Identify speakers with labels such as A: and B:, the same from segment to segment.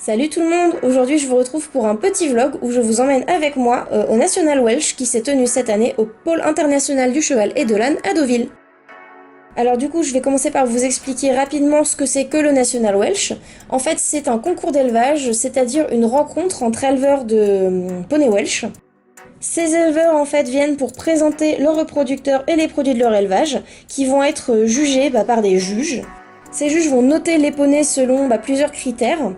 A: Salut tout le monde, aujourd'hui je vous retrouve pour un petit vlog où je vous emmène avec moi au National Welsh qui s'est tenu cette année au Pôle International du Cheval et de l'Âne à Deauville. Alors du coup je vais commencer par vous expliquer rapidement ce que c'est que le National Welsh. En fait c'est un concours d'élevage, c'est-à-dire une rencontre entre éleveurs de poneys Welsh. Ces éleveurs en fait viennent pour présenter leurs reproducteurs et les produits de leur élevage qui vont être jugés par des juges. Ces juges vont noter les poneys selon plusieurs critères,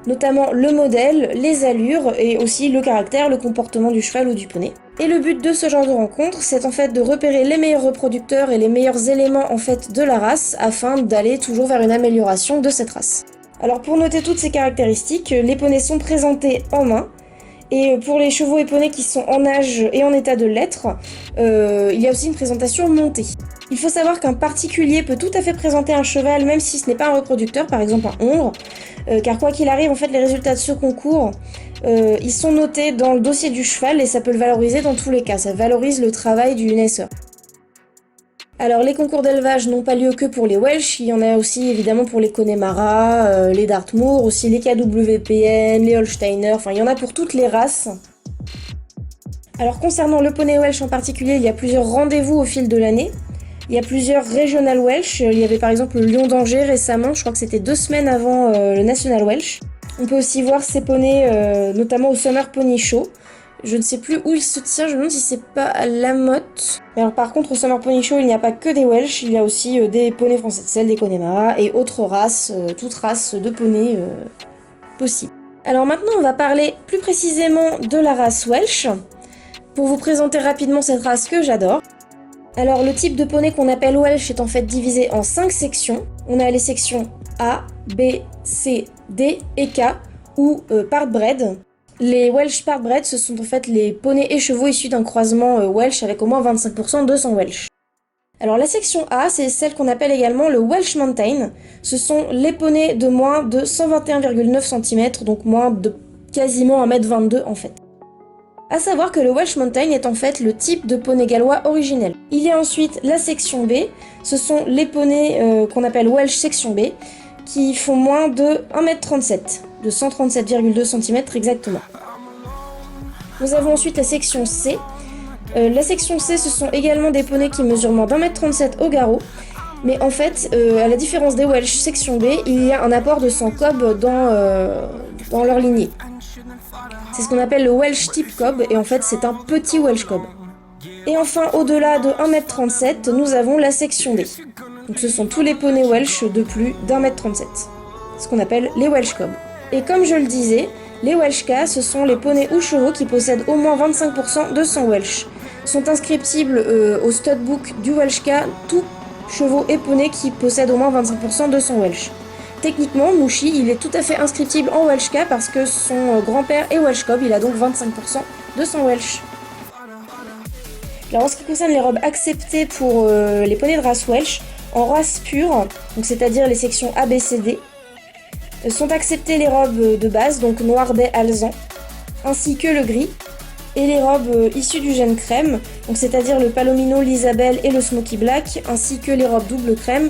A: notamment le modèle, les allures et aussi le caractère, le comportement du cheval ou du poney. Et le but de ce genre de rencontre, c'est en fait de repérer les meilleurs reproducteurs et les meilleurs éléments en fait de la race afin d'aller toujours vers une amélioration de cette race. Alors pour noter toutes ces caractéristiques, les poneys sont présentés en main. Et pour les chevaux et poneys qui sont en âge et en état de l'être, il y a aussi une présentation montée. Il faut savoir qu'un particulier peut tout à fait présenter un cheval même si ce n'est pas un reproducteur, par exemple un hongre, car quoi qu'il arrive, en fait, les résultats de ce concours, ils sont notés dans le dossier du cheval et ça peut le valoriser dans tous les cas, ça valorise le travail du naisseur. Alors les concours d'élevage n'ont pas lieu que pour les Welsh, il y en a aussi évidemment pour les Connemara, les Dartmoor, aussi les KWPN, les Holsteiner, enfin il y en a pour toutes les races. Alors concernant le poney Welsh en particulier, il y a plusieurs rendez-vous au fil de l'année. Il y a plusieurs Regional Welsh, il y avait par exemple le Lion d'Angers récemment, je crois que c'était 2 semaines avant le National Welsh. On peut aussi voir ces poneys notamment au Summer Pony Show. Je ne sais plus où il se tient, je me demande si c'est pas à La Motte. Alors par contre au Summer Pony Show il n'y a pas que des Welsh, il y a aussi des poneys français de sel, des Connemara et autres races, toutes races de poneys possibles. Alors maintenant on va parler plus précisément de la race Welsh, pour vous présenter rapidement cette race que j'adore. Alors le type de poney qu'on appelle Welsh est en fait divisé en 5 sections. On a les sections A, B, C, D et K, ou Partbred. Les Welsh Partbred, ce sont en fait les poneys et chevaux issus d'un croisement Welsh avec au moins 25% de sang Welsh. Alors la section A, c'est celle qu'on appelle également le Welsh Mountain. Ce sont les poneys de moins de 121,9 cm, donc moins de quasiment 1,22 m en fait. A savoir que le Welsh Mountain est en fait le type de poney gallois originel. Il y a ensuite la section B, ce sont les poneys qu'on appelle Welsh section B, qui font moins de 1,37 m, de 137,2 cm exactement. Nous avons ensuite la section C. La section C, ce sont également des poneys qui mesurent moins d'1,37 m au garrot, mais en fait, à la différence des Welsh section B, il y a un apport de sang cob dans leur lignée. C'est ce qu'on appelle le Welsh type cob, et en fait c'est un petit Welsh cob. Et enfin, au-delà de 1,37 m, nous avons la section D. Donc ce sont tous les poneys Welsh de plus d'1,37 m, ce qu'on appelle les Welsh cob. Et comme je le disais, les Welsh K, ce sont les poneys ou chevaux qui possèdent au moins 25% de sang Welsh. Sont inscriptibles au studbook du Welsh K tous chevaux et poneys qui possèdent au moins 25% de sang Welsh. Techniquement, Mouchi, il est tout à fait inscriptible en Welsh K parce que son grand-père est Welsh Cob, il a donc 25% de sang Welsh. Alors en ce qui concerne les robes acceptées pour les poneys de race Welsh, en race pure, c'est-à-dire les sections A, B, C, D, sont acceptées les robes de base, donc noir dais alezan, ainsi que le gris, et les robes issues du gène crème, c'est-à-dire le palomino, l'isabelle et le smoky black, ainsi que les robes double crème,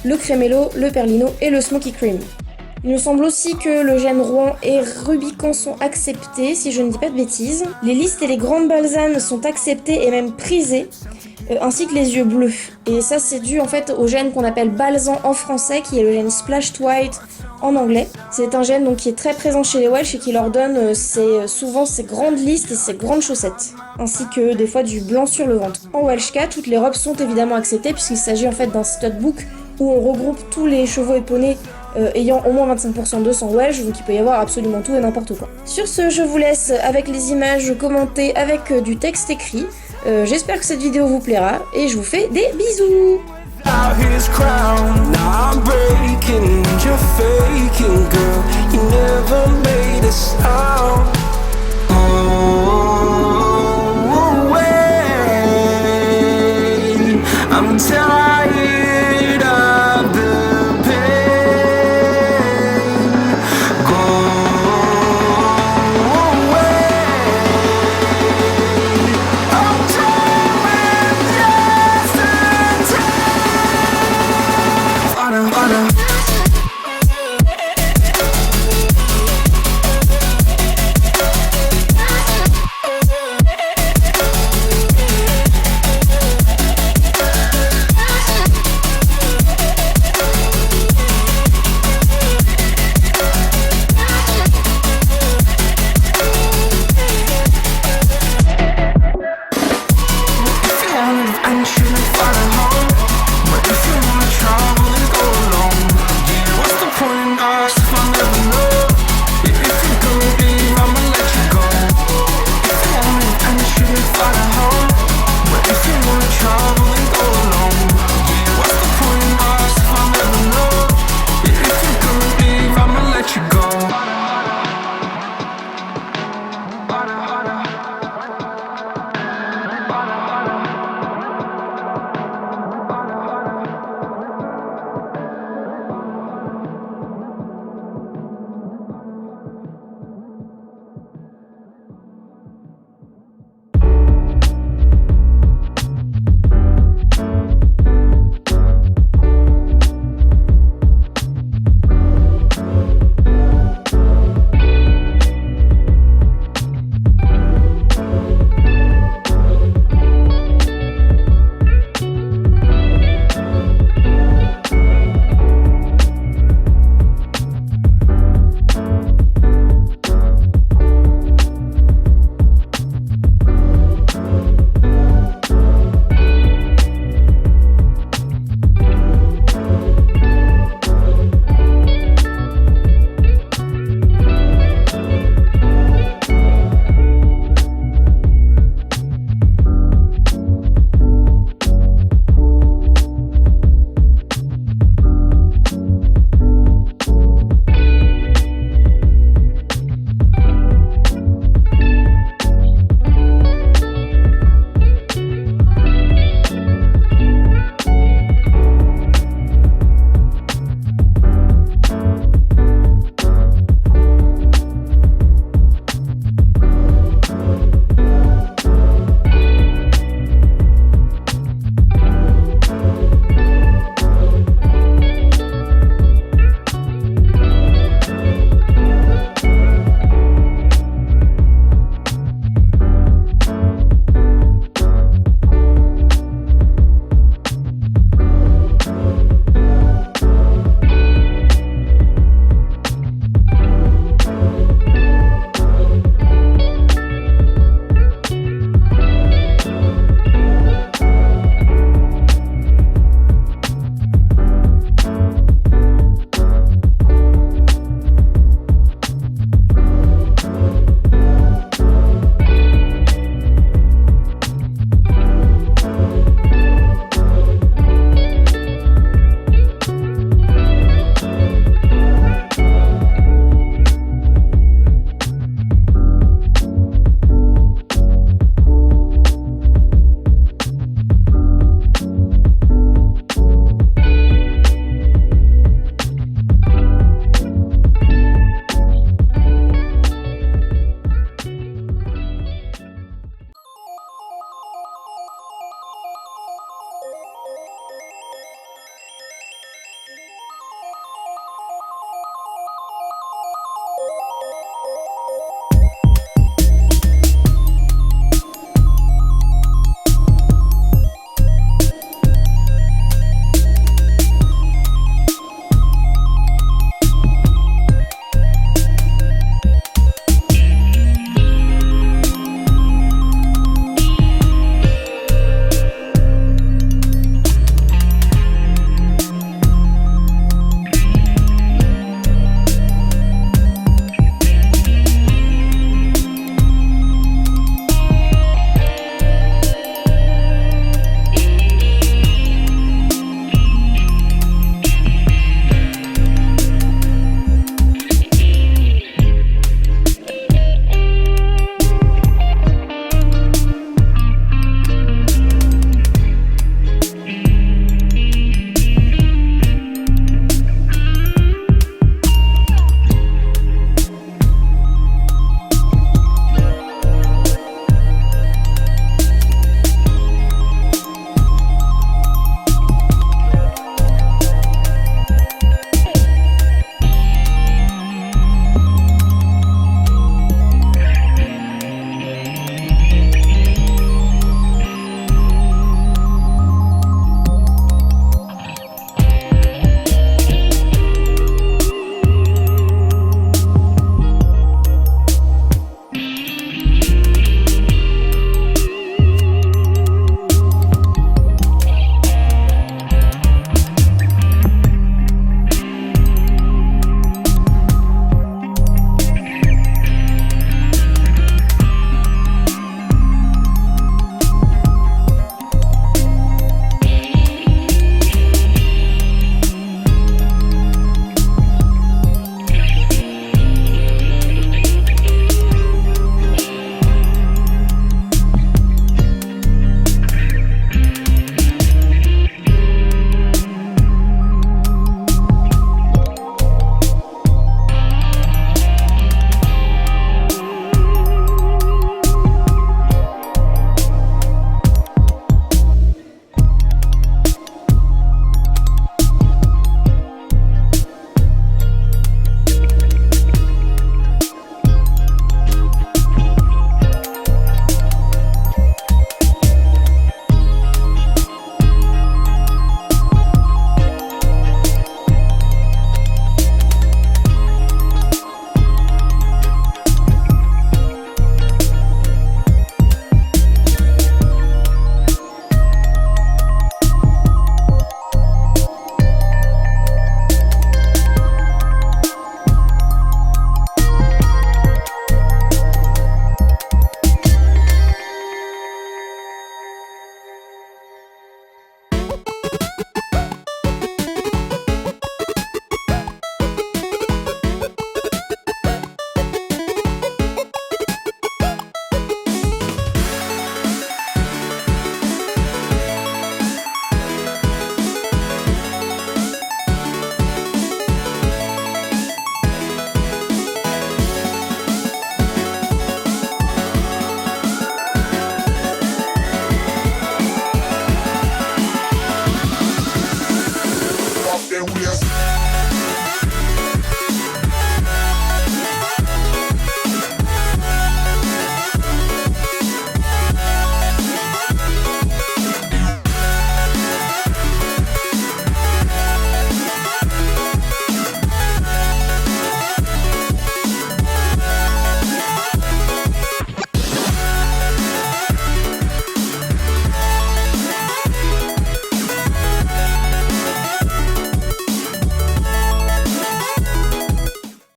A: le crémello, le perlino et le smoky cream. Il me semble aussi que le gène Rouen et Rubicon sont acceptés, si je ne dis pas de bêtises. Les listes et les grandes balsanes sont acceptées et même prisées, ainsi que les yeux bleus. Et ça c'est dû en fait au gène qu'on appelle balsan en français, qui est le gène splashed white en anglais. C'est un gène qui est très présent chez les Welsh et qui leur donne souvent ces grandes listes et ces grandes chaussettes, ainsi que des fois du blanc sur le ventre. En Welsh K, toutes les robes sont évidemment acceptées puisqu'il s'agit en fait d'un studbook où on regroupe tous les chevaux et poneys ayant au moins 25% de sang Welsh, donc il peut y avoir absolument tout et n'importe quoi. Sur ce, je vous laisse avec les images commentées avec du texte écrit. J'espère que cette vidéo vous plaira et je vous fais des bisous.